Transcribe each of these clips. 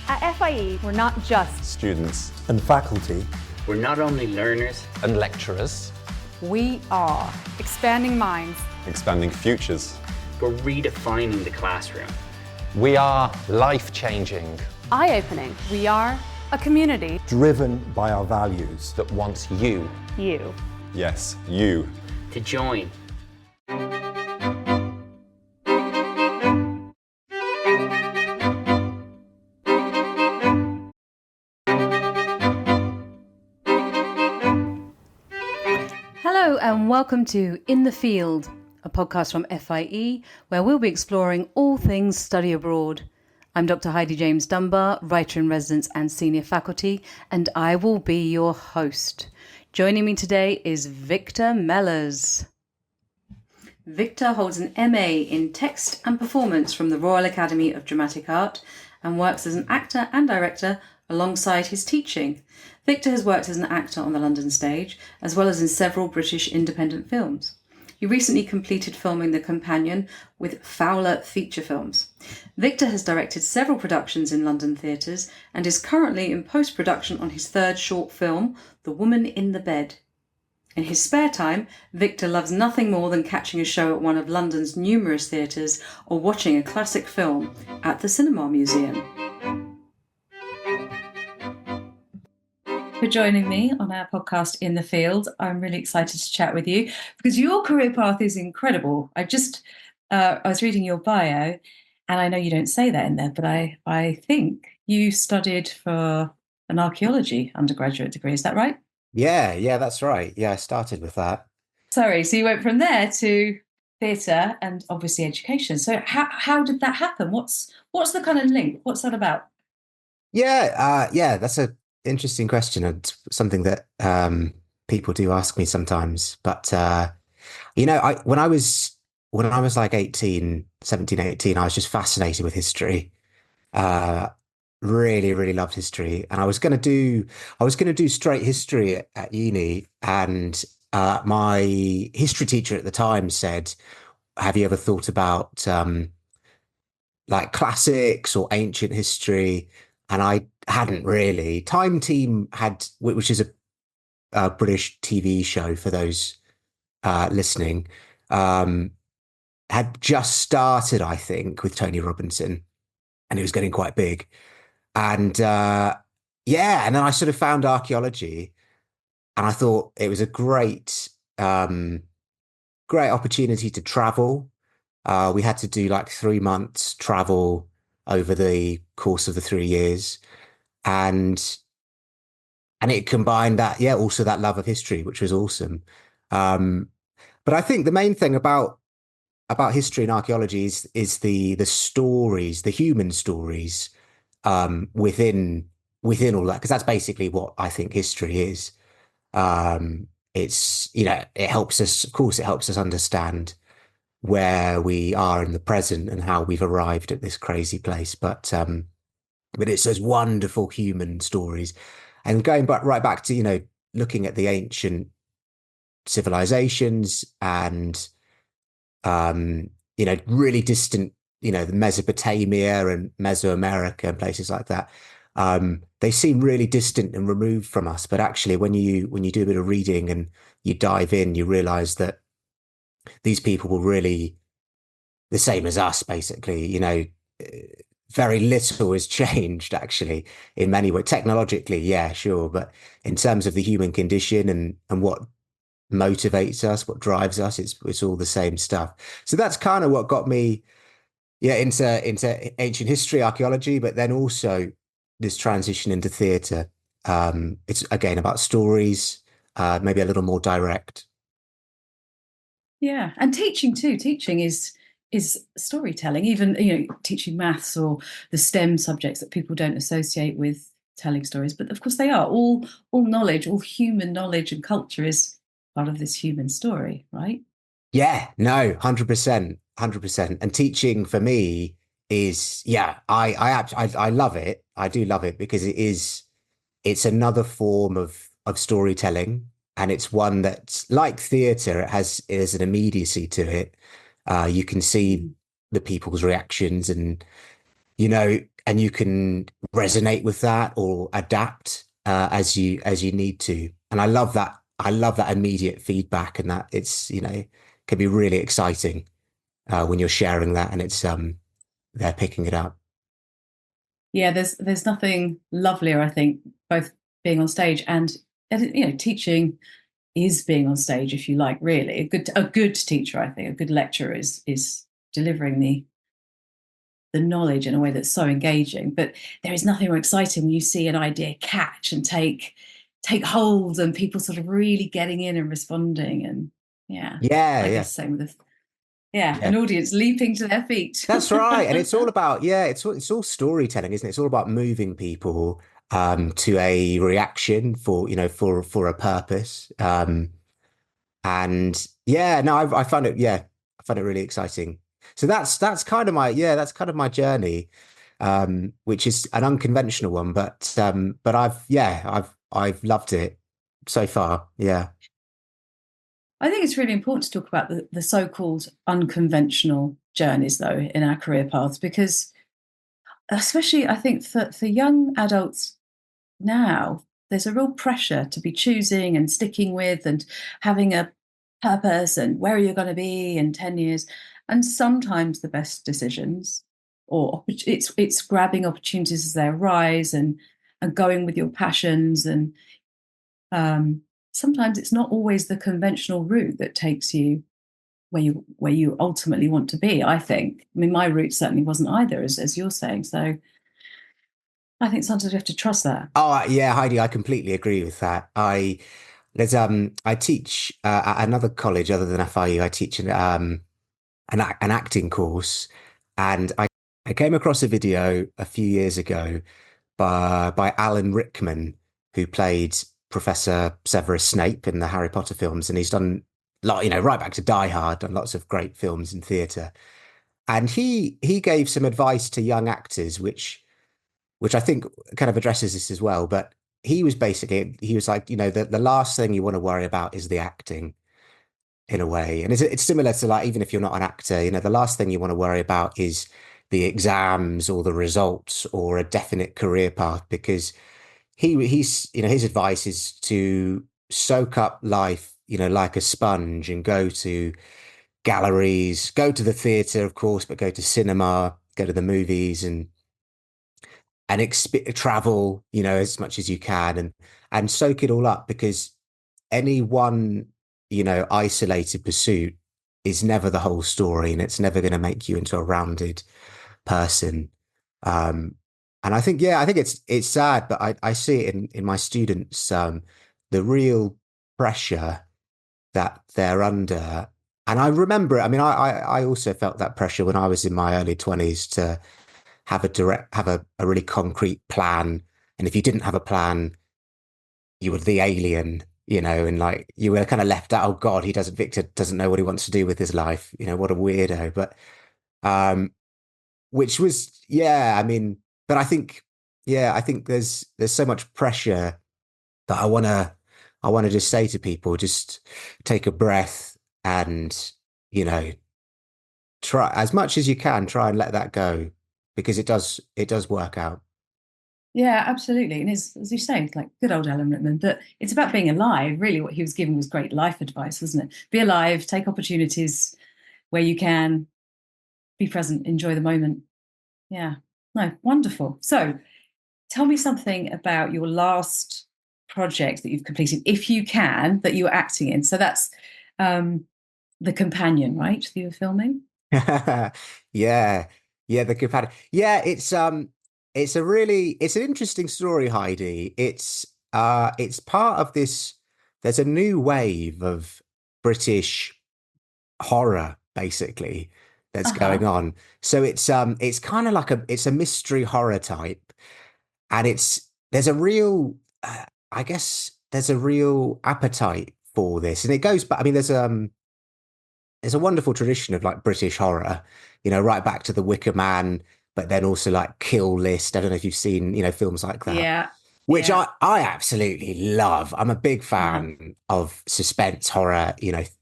At FIE, we're not just students and faculty. We're not only learners and lecturers. We are expanding minds, Expanding futures. We're redefining the classroom. We are life-changing. eye-opening. We are a community Driven by our values. That wants you. you. Yes, you. To join. Hello and welcome to In the Field, a podcast from FIE where we'll be exploring all things study abroad. I'm Dr. Heidi James Dunbar, writer in residence and senior faculty, and I will be your host. Joining me today is Victor Mellors. Victor holds an MA in Text and Performance from the Royal Academy of Dramatic Art and works as an actor and director alongside his teaching. Victor has worked as an actor on the London stage, as well as in several British independent films. He recently completed filming The Companion with Fowler Feature Films. Victor has directed several productions in London theatres and is currently in post-production on his third short film, The Woman in the Bed. In his spare time, Victor loves nothing more than catching a show at one of London's numerous theatres or watching a classic film at the Cinema Museum. For joining me on our podcast In the Field. I'm really excited to chat with you because your career path is incredible. I was reading your bio, and I know you don't say that in there, but I think you studied for an archaeology undergraduate degree. Is that right? Yeah, that's right. Yeah, I started with that. Sorry, so you went from there to theatre and obviously education. So how did that happen? What's the kind of link? What's that about? Yeah, that's a interesting question, and something that people do ask me sometimes. But when I was like 17, 18, I was just fascinated with history. Really, really loved history, and I was going to do straight history at uni. And my history teacher at the time said, "Have you ever thought about like classics or ancient history?" And I hadn't really. Time Team which is a British TV show for those listening, had just started, I think, with Tony Robinson, and it was getting quite big. And and then I sort of found archaeology, and I thought it was a great opportunity to travel. We had to do like 3 months travel over the course of the 3 years. And it combined that, also that love of history, which was awesome. But I think the main thing about history and archaeology is the stories, the human stories within all that, because that's basically what I think history is. It's, it helps us, of course, it helps us understand where we are in the present and how we've arrived at this crazy place. But it's those wonderful human stories, and going right back to, looking at the ancient civilizations and, really distant, the Mesopotamia and Mesoamerica and places like that. They seem really distant and removed from us. But actually, when you do a bit of reading and you dive in, you realize that these people were really the same as us, basically. Very little has changed, actually, in many ways. Technologically, yeah, sure. But in terms of the human condition and what motivates us, what drives us, it's all the same stuff. So that's kind of what got me, into ancient history, archaeology, but then also this transition into theatre. It's, again, about stories, maybe a little more direct. Yeah, and teaching too. Teaching is storytelling, even, teaching maths or the STEM subjects that people don't associate with telling stories. But of course they are. All knowledge, all human knowledge and culture is part of this human story, right? Yeah, no, 100%. And teaching for me is, I love it. I do love it because it's another form of storytelling. And it's one that's like theatre. It has an immediacy to it. You can see the people's reactions, and and you can resonate with that or adapt as you need to. And I love that. I love that immediate feedback, and that it's, can be really exciting when you're sharing that and it's they're picking it up. Yeah, there's nothing lovelier, I think, both being on stage and teaching is being on stage, if you like. Really, a good teacher, I think, a good lecturer is delivering the knowledge in a way that's so engaging. But there is nothing more exciting when you see an idea catch and take hold, and people sort of really getting in and responding. And yeah, Yeah, I yeah. guess same with Yeah. an audience leaping to their feet. That's right. And it's all about, it's all storytelling, isn't it? It's all about moving people to a reaction for, for a purpose. And yeah, no, I found it, I found it really exciting. So that's kind of my journey, which is an unconventional one, but I've loved it so far. Yeah. I think it's really important to talk about the so-called unconventional journeys, though, in our career paths, because especially I think for young adults now, there's a real pressure to be choosing and sticking with and having a purpose and where are you going to be in 10 years. And sometimes the best decisions, or it's grabbing opportunities as they arise and going with your passions. And sometimes it's not always the conventional route that takes you where you ultimately want to be, I think. I mean, my route certainly wasn't either, as you're saying. So I think sometimes we have to trust that. Oh yeah, Heidi, I completely agree with that. I teach at another college other than FIU. I teach an acting course, and I came across a video a few years ago by Alan Rickman, who played Professor Severus Snape in the Harry Potter films, and he's done lot, right back to Die Hard, done lots of great films in theatre. And he gave some advice to young actors, which I think kind of addresses this as well. But he was like, the last thing you want to worry about is the acting, in a way. And it's similar to, like, even if you're not an actor, the last thing you want to worry about is the exams or the results or a definite career path, because his advice is to soak up life, like a sponge, and go to galleries, go to the theatre, of course, but go to cinema, go to the movies, and travel, as much as you can, and soak it all up, because any one, isolated pursuit is never the whole story, and it's never going to make you into a rounded person. And I think it's sad, but I see it in my students, the real pressure that they're under. And I remember, I mean, I also felt that pressure when I was in my early 20s to have a really concrete plan. And if you didn't have a plan, you were the alien, and like you were kind of left out. Oh God, Victor doesn't know what he wants to do with his life. What a weirdo. But which was, I mean, but I think there's so much pressure that I wanna just say to people, just take a breath and, try as much as you can, try and let that go, because it does work out. Yeah, absolutely. And as you say, it's like good old Alan Rickman, that it's about being alive. Really, what he was giving was great life advice, wasn't it? Be alive, take opportunities where you can, be present, enjoy the moment. Yeah, no, wonderful. So tell me something about your last project that you've completed, if you can, that you were acting in. So that's The Companion, right? That you were filming? Yeah. Yeah, the companion. Yeah, it's an interesting story, Heidi. It's part of this. There's a new wave of British horror, basically, that's Uh-huh. going on. So it's kind of like it's a mystery horror type, and there's a real I guess there's a real appetite for this, and it goes back. I mean, there's a wonderful tradition of, like, British horror, right back to The Wicker Man, but then also like Kill List. I don't know if you've seen, films like that, Yeah, which yeah. I absolutely love. I'm a big Uh-huh. fan of suspense horror,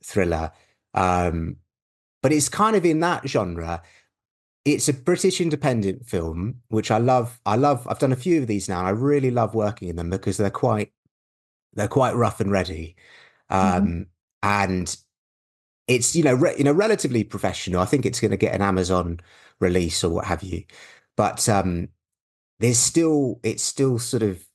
thriller. But it's kind of in that genre. it's a British independent film, which I love. I've done a few of these now, and I really love working in them because they're quite rough and ready. Mhm. Um, and it's relatively professional. I think it's going to get an Amazon release or what have you, but it's still sort of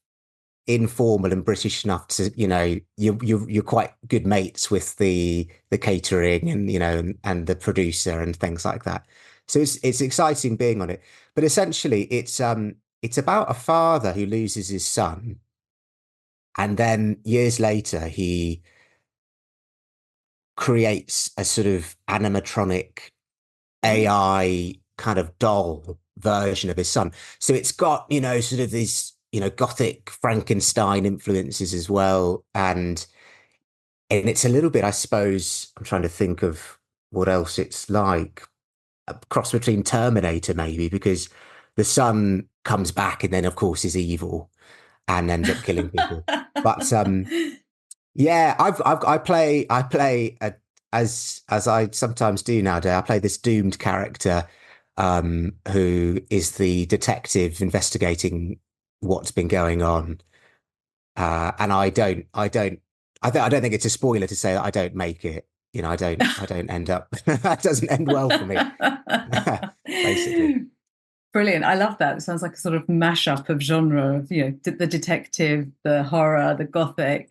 informal and British enough to, you're quite good mates with the catering and and the producer and things like that. So it's exciting being on it. But essentially it's about a father who loses his son, and then years later he creates a sort of animatronic AI kind of doll version of his son. So it's got, sort of these, gothic Frankenstein influences as well. And it's a little bit, I suppose, I'm trying to think of what else it's like. A cross between Terminator, maybe, because the son comes back and then of course is evil and ends up killing people. But yeah, I play as I sometimes do nowadays. I play this doomed character who is the detective investigating what's been going on. And I don't think it's a spoiler to say that I don't make it. I don't end up. That doesn't end well for me, basically. Brilliant. I love that. It sounds like a sort of mashup of genre of, the detective, the horror, the gothic.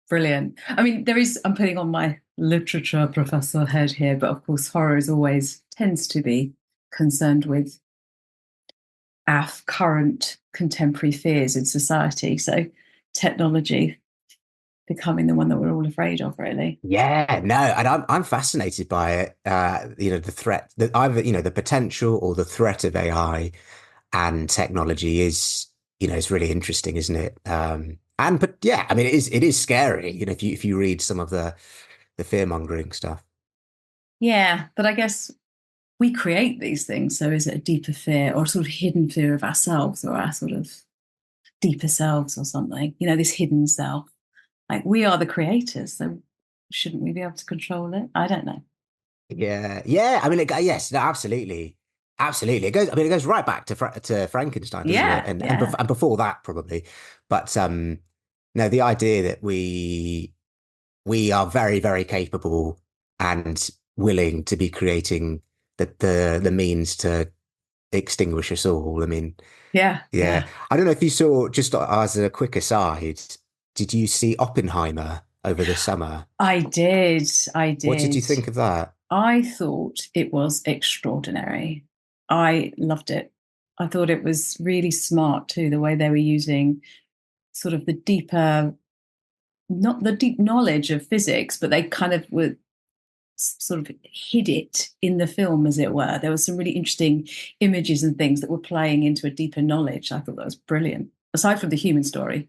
Brilliant. I mean, I'm putting on my literature professor head here, but of course, horror is always tends to be concerned with our current contemporary fears in society. So technology becoming the one that we're all afraid of, really. Yeah, no, and I'm fascinated by it. The threat that either, the potential or the threat of AI and technology is, it's really interesting, isn't it? But yeah, I mean, it is scary, if you read some of the fear mongering stuff. Yeah, but I guess we create these things. So is it a deeper fear or sort of hidden fear of ourselves or our sort of deeper selves or something? This hidden self. Like we are the creators, so shouldn't we be able to control it? I don't know. Yeah, yeah. I mean, yes, no, absolutely, absolutely. It goes. I mean, it goes right back to Frankenstein, doesn't it? Yeah, And yeah. and before that, probably. But no, the idea that we are very, very capable and willing to be creating the means to extinguish us all. I mean, Yeah, yeah. yeah. I don't know if you saw, just as a quick aside, did you see Oppenheimer over the summer? I did. I What did you did. think of that? I thought it was extraordinary. I loved it. I thought it was really smart too, the way they were using sort of the deeper, not the deep knowledge of physics, but they kind of were sort of hid it in the film, as it were. There were some really interesting images and things that were playing into a deeper knowledge. I thought that was brilliant, aside from the human story.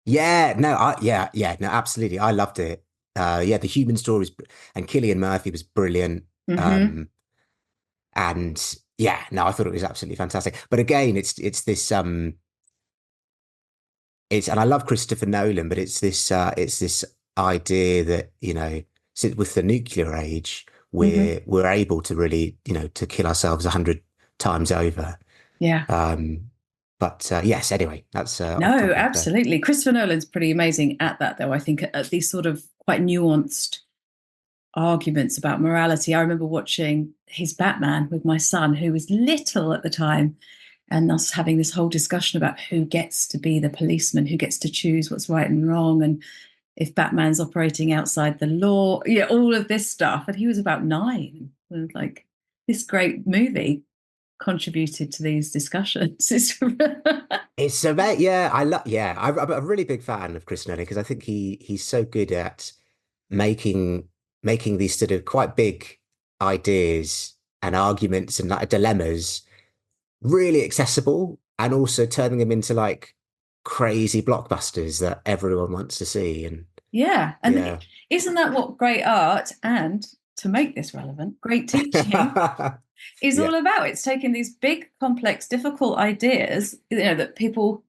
Yeah, no, yeah, no, absolutely. I loved it. Yeah, the human stories and Killian Murphy was brilliant. Mm-hmm. Um, and yeah, no, I thought it was absolutely fantastic. But again, it's this and I love Christopher Nolan, but it's this idea that, with the nuclear age, Mm-hmm. we're able to really, to kill ourselves 100 times over. Yeah. Um, but yes, anyway, that's off No, topic there. absolutely. Christopher Nolan's pretty amazing at that, though. I think at these sort of quite nuanced arguments about morality. I remember watching his Batman with my son, who was little at the time, and us having this whole discussion about who gets to be the policeman, who gets to choose what's right and wrong, and if Batman's operating outside the law, yeah, all of this stuff. And he was about 9. And like this great movie contributed to these discussions. It's about yeah, I'm a really big fan of Chris Nolan because I think he's so good at making making these sort of quite big ideas and arguments and like dilemmas really accessible and also turning them into like crazy blockbusters that everyone wants to see. And Yeah. And yeah. isn't that what great art and, to make this relevant, great teaching is Yeah. all about? It's taking these big, complex, difficult ideas, that people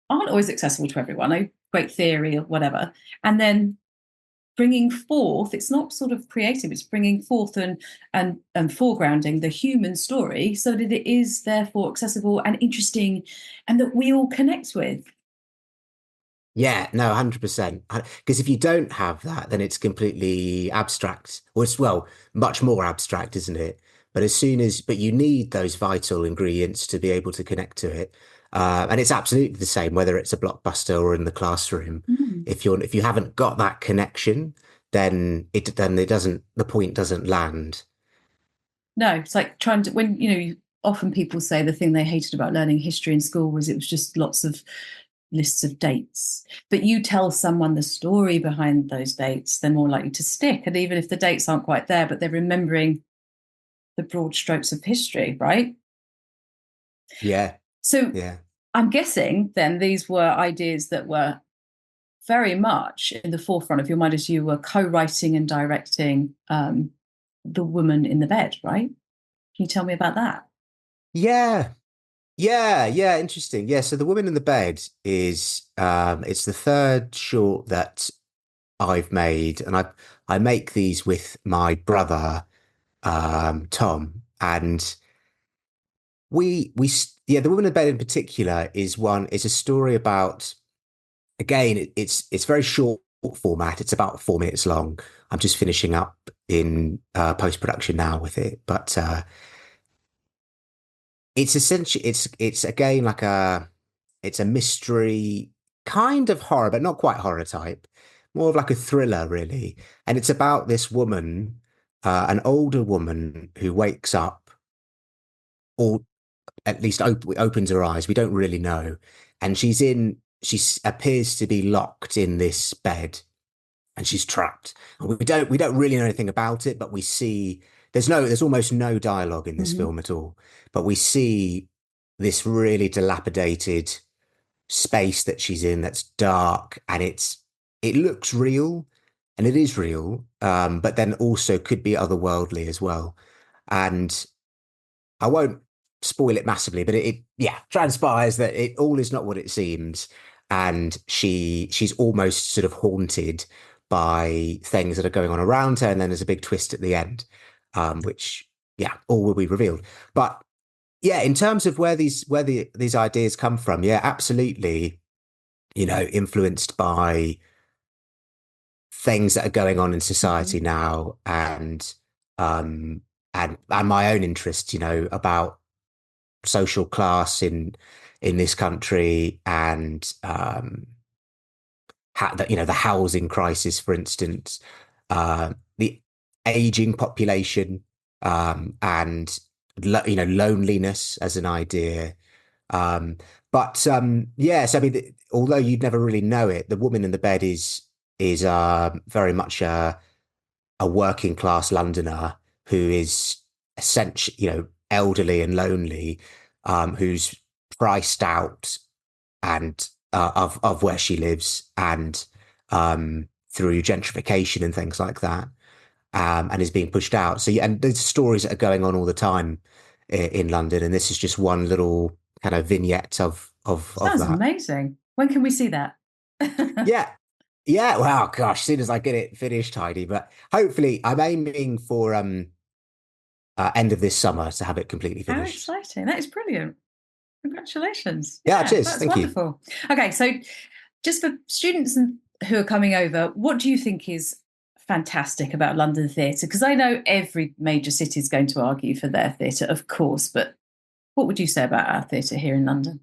aren't always accessible to everyone, a great theory or whatever, and then bringing forth, it's not sort of creative, it's bringing forth and foregrounding the human story so that it is therefore accessible and interesting and that we all connect with. Yeah, no, 100%. Because if you don't have that, then it's completely abstract. Or it's, well, much more abstract, isn't it? But you need those vital ingredients to be able to connect to it. And it's absolutely the same, whether it's a blockbuster or in the classroom. If you haven't got that connection, the point doesn't land. No, it's like trying to, when, often people say the thing they hated about learning history in school was it was just lots of lists of dates. But you tell someone the story behind those dates, they're more likely to stick. And even if the dates aren't quite there, but they're remembering the broad strokes of history, right? Yeah. So Yeah. I'm guessing then these were ideas that were very much in the forefront of your mind as you were co-writing and directing The Woman in the Bed, right? Can you tell me about that? Yeah. Yeah. Interesting. Yeah. So The Woman in the Bed is it's the third short that I've made, and I make these with my brother, Tom, and The Woman in the Bed in particular is a story about, again, it's very short format. It's about 4 minutes long. I'm just finishing up in post-production now with it, but it's essentially it's again like it's a mystery kind of horror, but not quite horror type, more of like a thriller really. And it's about this woman, an older woman who wakes up, or at least opens her eyes. We don't really know, and she appears to be locked in this bed, and she's trapped. And we don't really know anything about it, but we see there's almost no dialogue in this film at all. But we see this really dilapidated space that she's in that's dark, and it looks real, and it is real, but then also could be otherworldly as well. And I won't spoil it massively, but it yeah, transpires that it all is not what it seems, and she's almost sort of haunted by things that are going on around her, and then there's a big twist at the end, which yeah, all will be revealed. But yeah, in terms of where these ideas come from, yeah, absolutely, influenced by things that are going on in society now, um and my own interests, about social class in this country, and the housing crisis, for instance, the aging population, and loneliness as an idea. But yes, I mean, although you'd never really know it, The Woman in the Bed is very much a working class Londoner who is essentially, elderly and lonely, who's priced out and of where she lives, and through gentrification and things like that, and is being pushed out. So yeah, and there's stories that are going on all the time in London, and this is just one little kind of vignette of Sounds that. amazing. When can we see that? Yeah. Yeah, well, gosh, as soon as I get it finished, Heidi, but hopefully I'm aiming for end of this summer to have it completely How finished. exciting. That is brilliant. Congratulations. Yeah, cheers. That's Thank you. wonderful. Okay, so just for students who are coming over, what do you think is fantastic about London theatre? Because I know every major city is going to argue for their theatre, of course, but what would you say about our theatre here in London?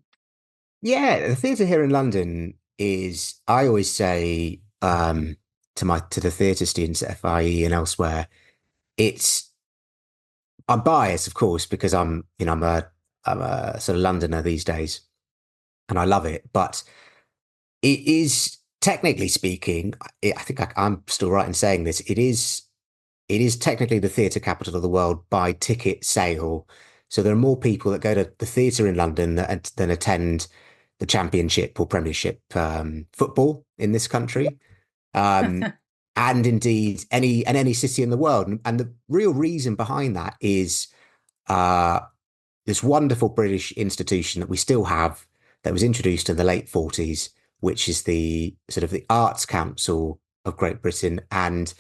Yeah, the theatre here in London is, I always say, to the theatre students at FIE and elsewhere, I'm biased, of course, because I'm a sort of Londoner these days, and I love it. But it is, technically speaking, I think I'm still right in saying this. It is technically the theatre capital of the world by ticket sale. So there are more people that go to the theatre in London than attend the Championship or Premiership football in this country, and indeed any city in the world. And the real reason behind that is uh, this wonderful British institution that we still have, that was introduced in the late 40s, which is the sort of the Arts Council of Great Britain and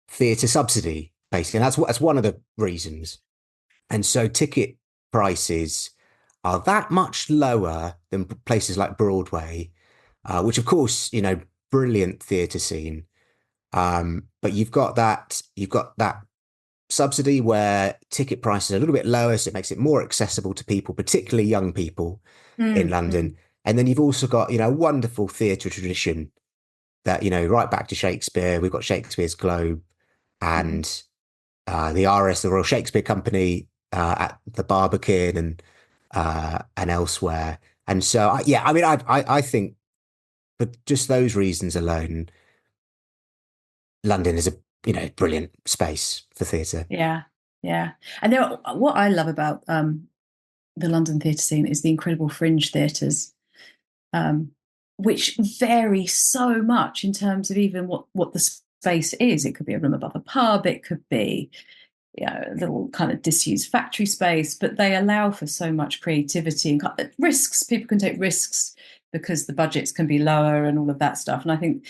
theatre subsidy, basically. And that's one of the reasons. And so ticket prices are that much lower than places like Broadway, which of course, brilliant theatre scene. But you've got that subsidy where ticket prices are a little bit lower, so it makes it more accessible to people, particularly young people in London. And then you've also got, a wonderful theatre tradition that, right back to Shakespeare. We've got Shakespeare's Globe and the RS, the Royal Shakespeare Company, at the Barbican and elsewhere. And so, I think for just those reasons alone, London is a brilliant space for theatre. Yeah, yeah. And what I love about the London theatre scene is the incredible fringe theatres, which vary so much in terms of even what the space is. It could be a room above a pub, it could be a little kind of disused factory space, but they allow for so much creativity and risks. People can take risks because the budgets can be lower and all of that stuff. And I think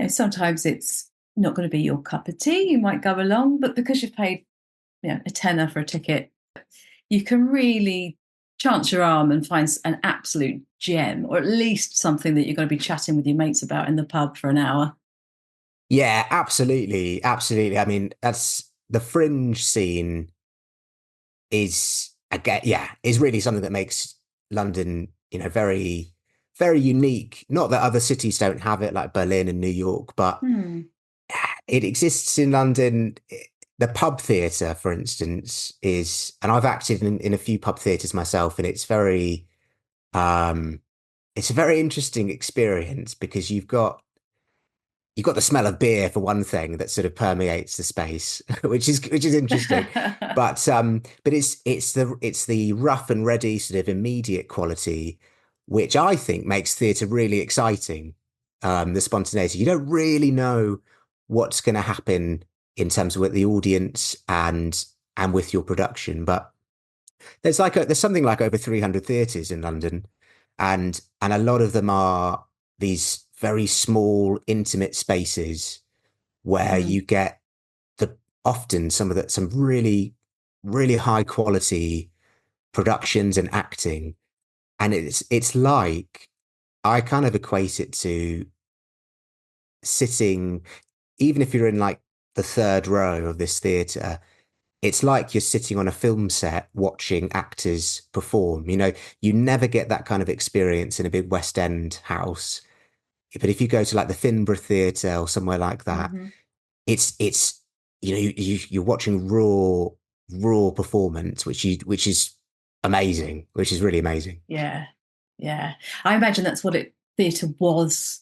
sometimes it's not going to be your cup of tea. You might go along, but because you've paid a tenner for a ticket, you can really chance your arm and find an absolute gem, or at least something that you're going to be chatting with your mates about in the pub for an hour. Yeah, absolutely. Absolutely. I mean, that's the fringe scene is, again, is really something that makes London, very, very unique. Not that other cities don't have it, like Berlin and New York, but it exists in London. The pub theatre, for instance, and I've acted in a few pub theatres myself, and it's a very interesting experience because you've got the smell of beer for one thing that sort of permeates the space, which is interesting. But it's the rough and ready sort of immediate quality, which I think makes theatre really exciting. The spontaneity. You don't really know what's going to happen in terms of with the audience and with your production, but there's something like over 300 theatres in London, and a lot of them are these very small, intimate spaces where you get some really, really high quality productions and acting. And it's like, I kind of equate it to sitting, even if you're in like the third row of this theatre, it's like you're sitting on a film set watching actors perform. You never get that kind of experience in a big West End house. But if you go to like the Finborough Theatre or somewhere like that, it's you're watching raw performance, which is amazing, which is really amazing. Yeah. I imagine that's what theatre was,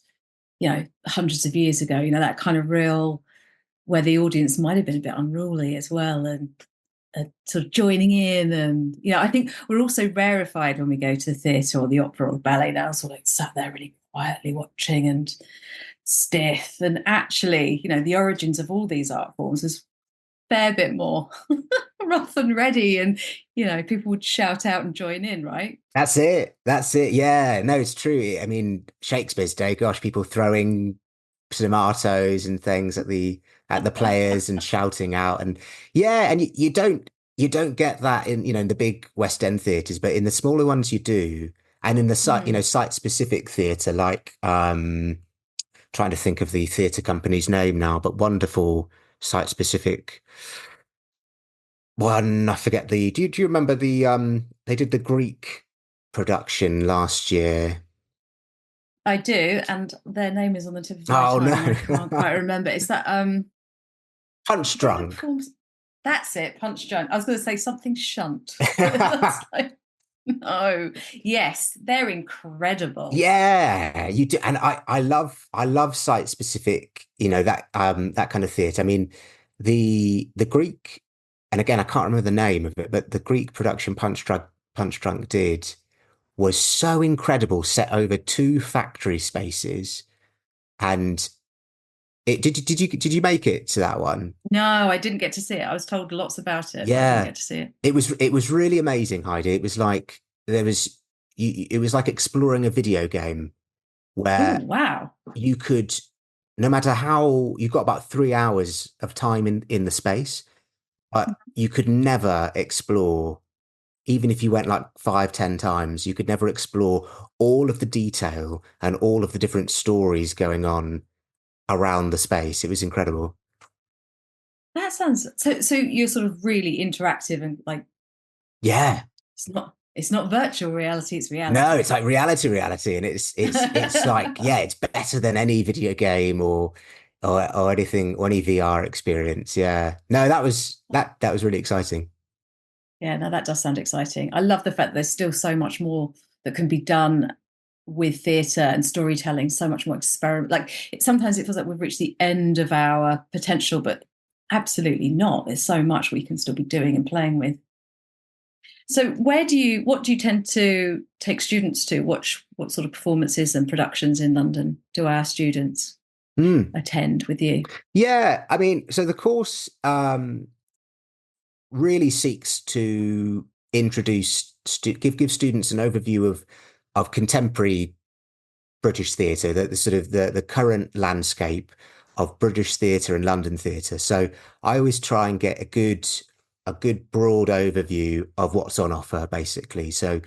hundreds of years ago. That kind of real, where the audience might have been a bit unruly as well, and sort of joining in. And I think we're also rarefied when we go to the theatre or the opera or the ballet now, sort of like sat there really quietly watching and stiff. And actually, the origins of all these art forms is a fair bit more rough and ready, and people would shout out and join in, right? That's it. Yeah, no, it's true. I mean, Shakespeare's day, gosh, people throwing tomatoes and things at the players and shouting out, and you don't get that in the big West End theatres, but in the smaller ones you do. And in the site specific theatre, like trying to think of the theatre company's name now, but wonderful site specific one. I forget do you remember they did the Greek production last year? I do, and their name is on the tip of my tongue. No. I can't quite remember. Is that Punch Drunk? That's it, Punch Drunk. I was going to say something shunt. No, yes, they're incredible. Yeah, you do, and I love site specific. That kind of theatre. I mean, the Greek, and again, I can't remember the name of it, but the Greek production Punch Drunk did was so incredible, set over 2 factory spaces, and did you make it to that one? No, I didn't get to see it. I was told lots about it. Yeah, but I didn't get to see it. It was really amazing, Heidi. It was like it was like exploring a video game where Ooh, wow, you could no matter how you've got about 3 hours of time in the space, but you could never explore, even if you went like 5, 10 times, you could never explore all of the detail and all of the different stories going on around the space. It was incredible. That sounds so. So you're sort of really interactive and like Yeah. it's not virtual reality, it's No, reality. it's like reality, and it's like, yeah, it's better than any video game or anything or any VR experience. Yeah. No, that was really exciting. Yeah, no, that does sound exciting. I love the fact that there's still so much more that can be done with theatre and storytelling, so much more experiment. Like sometimes it feels like we've reached the end of our potential, but absolutely not. There's so much we can still be doing and playing with. So what do you tend to take students to? What sort of performances and productions in London do our students Hmm. attend with you? Yeah, I mean, so the course really seeks to give students an overview of contemporary British theatre, the sort of the current landscape of British theatre and London theatre. So I always try and get a good broad overview of what's on offer, basically. So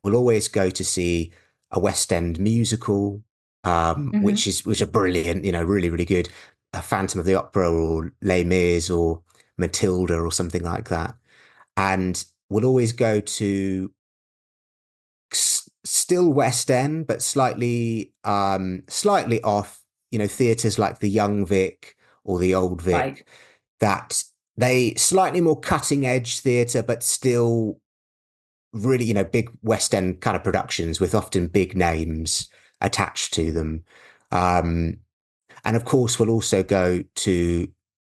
we'll always go to see a West End musical, Hmm. which are brilliant, really, really good. A Phantom of the Opera or Les Mis or Matilda or something like that. And we'll always go to still West End, but slightly off, theatres like the Young Vic or the Old Right. Vic, that they slightly more cutting edge theatre, but still really, big West End kind of productions with often big names attached to them. Um, and of course, we'll also go to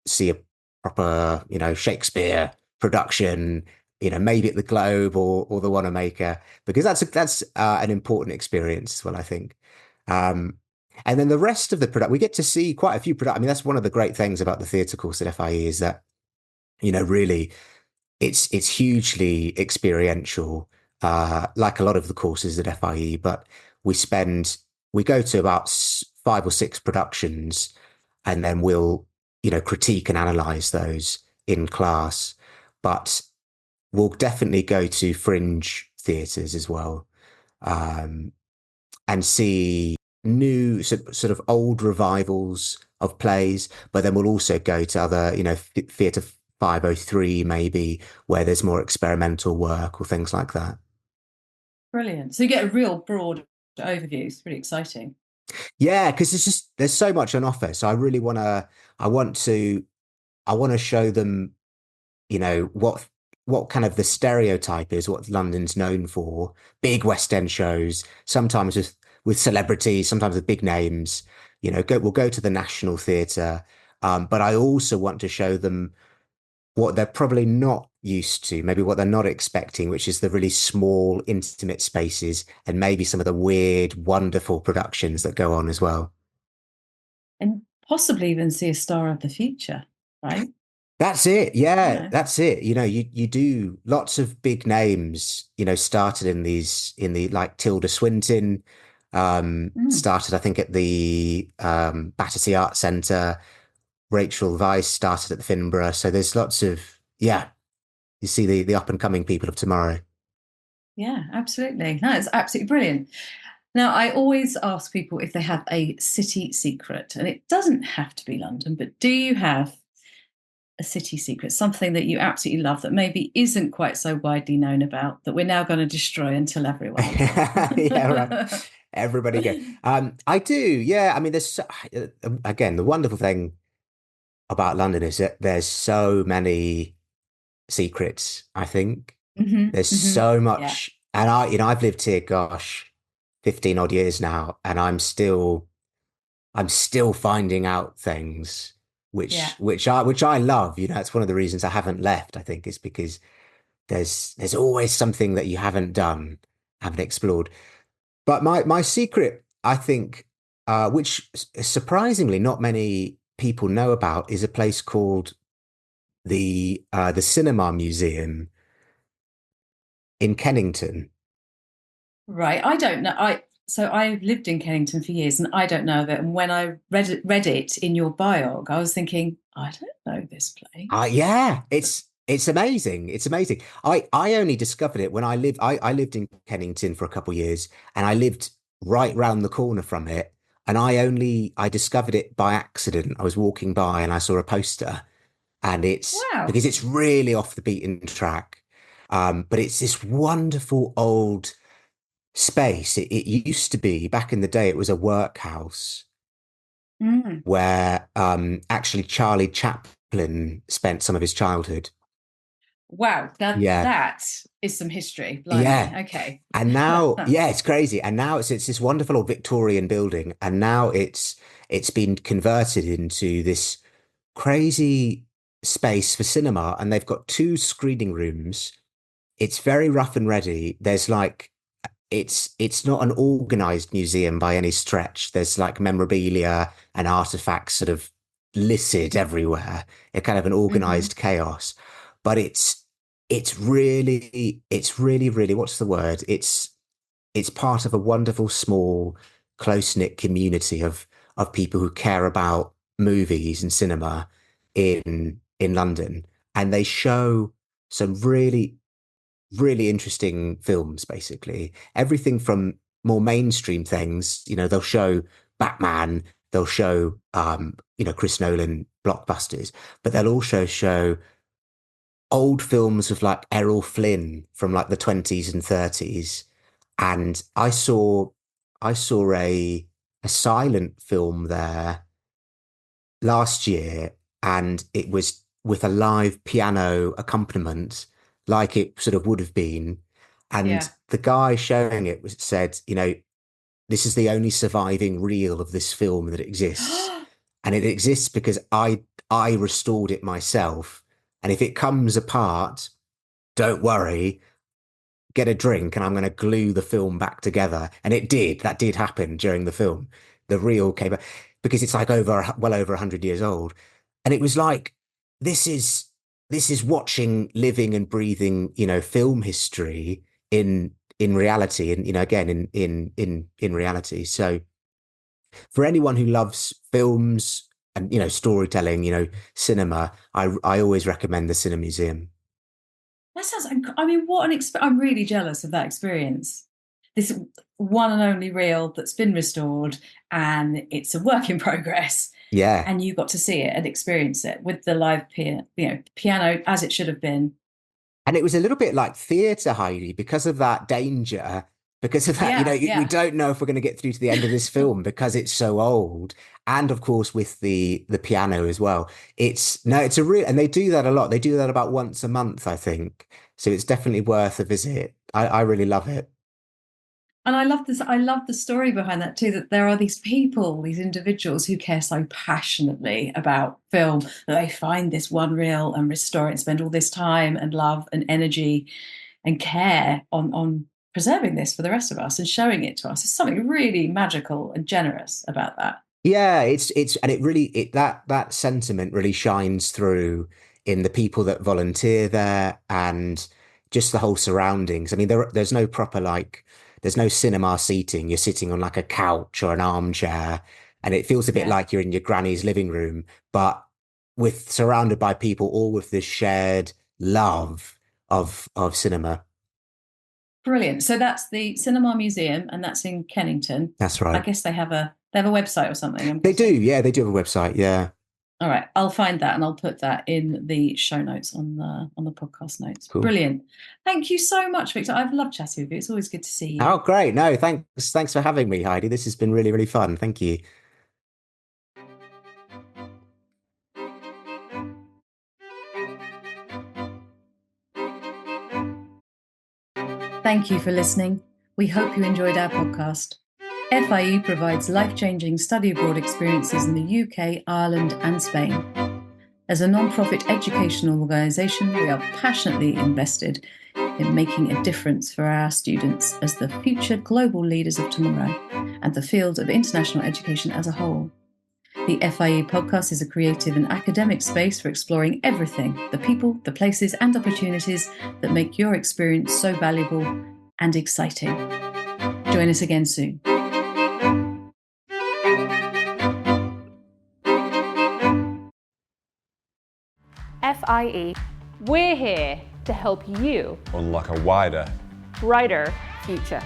see a proper, Shakespeare production, maybe at the Globe or the Wanamaker, because that's an important experience as well, I think. Um, and then the rest of the product, we get to see quite a few product. I mean, that's one of the great things about the theatre course at FIE is that, really it's hugely experiential, like a lot of the courses at FIE, but we go to about 5 or 6 productions, and then we'll, critique and analyze those in class. But we'll definitely go to fringe theatres as well, um, and see new sort of old revivals of plays, but then we'll also go to other, theatre 503 maybe, where there's more experimental work or things like that. Brilliant. So you get a real broad overview. It's really exciting. Yeah, because there's so much on offer. So I want to I want to show them, what kind of the stereotype is, what London's known for. Big West End shows, sometimes with celebrities, sometimes with big names. We'll go to the National Theatre, but I also want to show them what they're probably not used to, maybe what they're not expecting, which is the really small, intimate spaces and maybe some of the weird, wonderful productions that go on as well. And possibly even see a star of the future, right? That's it. Yeah, Yeah. that's it. You do lots of big names, started in the like Tilda Swinton, Mm. started, I think, at the Battersea Art Centre. Rachel Weisz started at the Finborough. So there's lots of, yeah, you see the up and coming people of tomorrow. Yeah, absolutely. No, it's absolutely brilliant. Now, I always ask people if they have a city secret, and it doesn't have to be London, but do you have a city secret, something that you absolutely love that maybe isn't quite so widely known about that we're now going to destroy and tell everyone Yeah, right. about? Everybody go. I do. Yeah. I mean, again, the wonderful thing about London is that there's so many secrets, I think. Hmm. There's Hmm. so Yeah, much. And I've lived here, gosh, 15 odd years now, and I'm still finding out things yeah. which I love. It's one of the reasons I haven't left, I think, is because there's always something that you haven't done, haven't explored. But my secret, I think, which surprisingly not many people know about, is a place called the Cinema Museum in Kennington. Right. I don't know. So I lived in Kennington for years, and I don't know of it. And when I read it in your biog, I was thinking, I don't know this place. Yeah, it's amazing. It's amazing. I only discovered it when I lived in Kennington for a couple of years, and I lived right round the corner from it. And I discovered it by accident. I was walking by and I saw a poster, and it's Wow. because it's really off the beaten track. But it's this wonderful old space. It used to be back in the day, it was a workhouse Mm. where actually Charlie Chaplin spent some of his childhood. Wow. Yeah. That is some history. Blimey. Yeah. Okay. And now, yeah, it's crazy. And now it's this wonderful old Victorian building, and now it's been converted into this crazy space for cinema, and they've got two screening rooms. It's very rough and ready. There's like it's not an organized museum by any stretch. There's like memorabilia and artifacts sort of littered everywhere. It's kind of an organized chaos. But it's really, what's the word? It's part of a wonderful, small, close-knit community of people who care about movies and cinema in London. And they show some really interesting films, basically. Everything from more mainstream things, they'll show Batman, they'll show Chris Nolan blockbusters, but they'll also show old films of like Errol Flynn from like the 20s and 30s. And I saw a silent film there last year, and it was with a live piano accompaniment, like it sort of would have been. And Yeah. the guy showing it said, this is the only surviving reel of this film that exists. And it exists because I restored it myself. And if it comes apart, don't worry, get a drink and I'm going to glue the film back together. And it did. That did happen during the film. The reel came up because it's like well over 100 years old. And it was like, this is watching living and breathing, film history in reality, and again in reality. So for anyone who loves films and storytelling, cinema, I always recommend the Cinema Museum. That sounds, I mean, what an I'm really jealous of that experience. This one and only reel that's been restored, and it's a work in progress. Yeah. And you got to see it and experience it with the live piano as it should have been. And it was a little bit like theatre, Heidi, because of that danger, because of that, we don't know if we're going to get through to the end of this film because it's so old. And of course, with the piano as well. It's a real, and they do that a lot. They do that about once a month, I think. So it's definitely worth a visit. I really love it. And I love this. I love the story behind that too, that there are these people, these individuals who care so passionately about film that they find this one reel and restore it and spend all this time and love and energy and care on preserving this for the rest of us and showing it to us. There's something really magical and generous about that. Yeah, and it really that sentiment really shines through in the people that volunteer there and just the whole surroundings. I mean, there's no proper there's no cinema seating. You're sitting on like a couch or an armchair, and it feels a bit like you're in your granny's living room, but surrounded by people, all with this shared love of cinema. Brilliant. So that's the Cinema Museum, and that's in Kennington. That's right. I guess they have a website or something. They do, yeah. They do have a website, yeah. All right, I'll find that and I'll put that in the show notes on the podcast notes. Cool. Brilliant. Thank you so much, Victor. I've loved chatting with you. It's always good to see you. Oh, great. No, thanks for having me, Heidi. This has been really, really fun. Thank you. Thank you for listening. We hope you enjoyed our podcast. FIE provides life-changing study abroad experiences in the UK, Ireland, and Spain. As a non-profit educational organisation, we are passionately invested in making a difference for our students as the future global leaders of tomorrow and the field of international education as a whole. The FIE podcast is a creative and academic space for exploring everything, the people, the places, and opportunities that make your experience so valuable and exciting. Join us again soon. FIE, We're here to help you Unlock a wider brighter future.